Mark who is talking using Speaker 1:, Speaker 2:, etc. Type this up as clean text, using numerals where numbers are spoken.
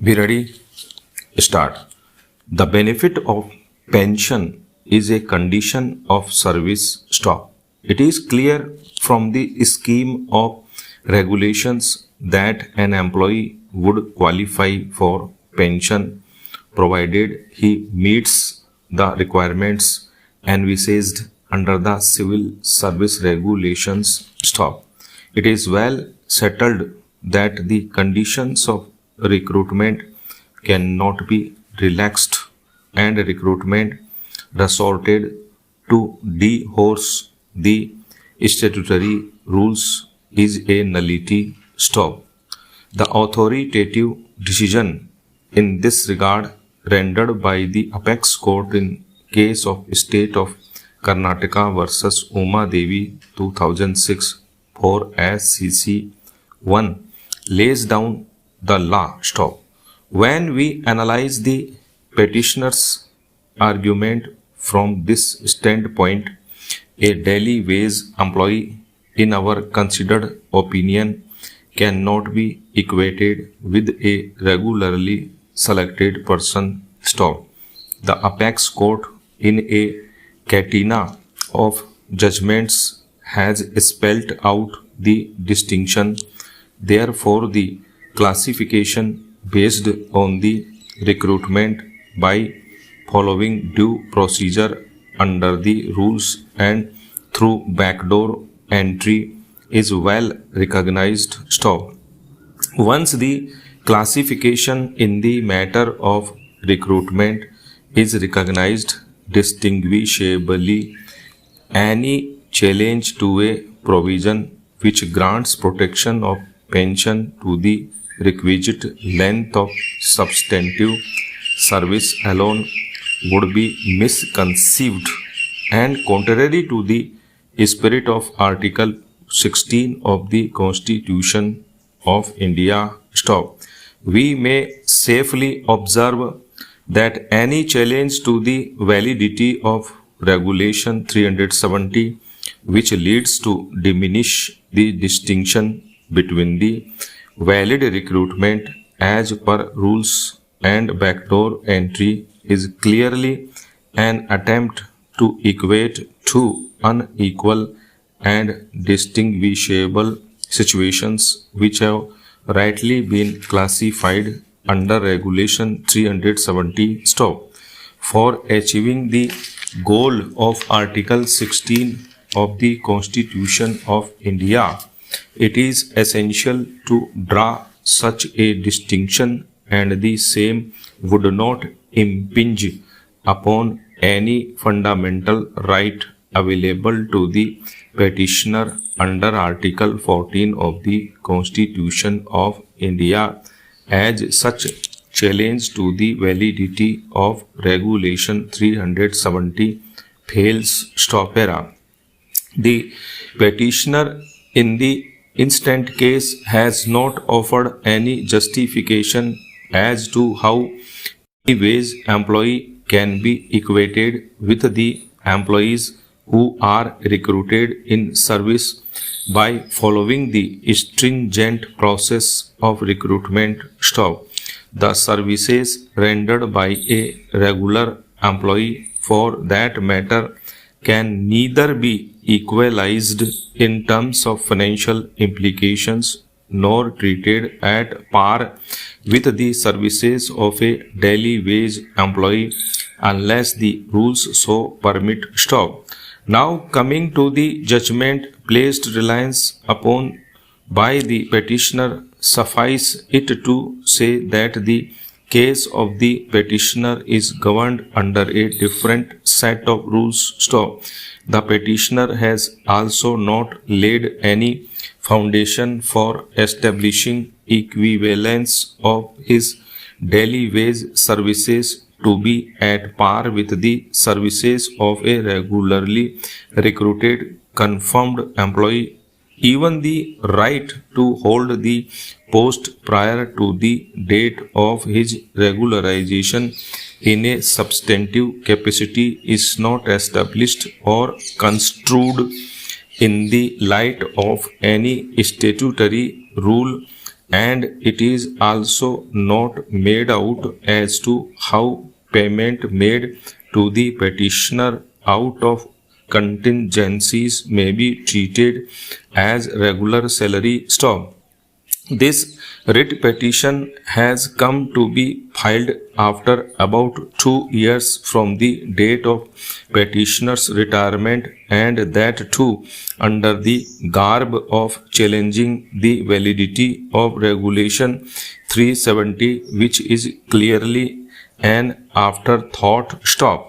Speaker 1: We ready? Start. The benefit of pension is a condition of service. Stop. It is clear from the scheme of regulations that an employee would qualify for pension provided he meets the requirements envisaged under the civil service regulations. Stop. It is well settled that the conditions of recruitment cannot be relaxed and recruitment resorted to dehorse the statutory rules is a nullity. Stop. The authoritative decision in this regard rendered by the apex court in case of state of Karnataka versus Uma Devi 2006 for SCC 1 lays down the law. Stop. When we analyze the petitioner's argument from this standpoint, a daily wage employee, in our considered opinion, cannot be equated with a regularly selected person. Stop. The apex court, in a catena of judgments, has spelled out the distinction. Therefore, the classification based on the recruitment by following due procedure under the rules and through backdoor entry is well recognized. Stop. Once the classification in the matter of recruitment is recognized distinguishably, any challenge to a provision which grants protection of pension to the requisite length of substantive service alone would be misconceived and contrary to the spirit of Article 16 of the Constitution of India. Stop. We may safely observe that any challenge to the validity of Regulation 370, which leads to diminish the distinction between the valid recruitment as per rules and backdoor entry, is clearly an attempt to equate two unequal and distinguishable situations which have rightly been classified under Regulation 370. Stop. For achieving the goal of Article 16 of the Constitution of India, it is essential to draw such a distinction, and the same would not impinge upon any fundamental right available to the petitioner under Article 14 of the Constitution of India, as such challenge to the validity of Regulation 370 fails. Stop. The petitioner in the instant case has not offered any justification as to how a wage employee can be equated with the employees who are recruited in service by following the stringent process of recruitment. Stop. The services rendered by a regular employee, for that matter, can neither be equalized in terms of financial implications nor treated at par with the services of a daily wage employee unless the rules so permit. Stop. Now coming to the judgment placed reliance upon by the petitioner, suffice it to say that the case of the petitioner is governed under a different set of rules. Stop. The petitioner has also not laid any foundation for establishing equivalence of his daily wage services to be at par with the services of a regularly recruited confirmed employee. Even the right to hold the post prior to the date of his regularization in a substantive capacity is not established or construed in the light of any statutory rule and it is also not made out as to how payment made to the petitioner out of contingencies may be treated as regular salary stop. This writ petition has come to be filed after about 2 years from the date of petitioner's retirement, and that too under the garb of challenging the validity of Regulation 370, which is clearly an afterthought stop.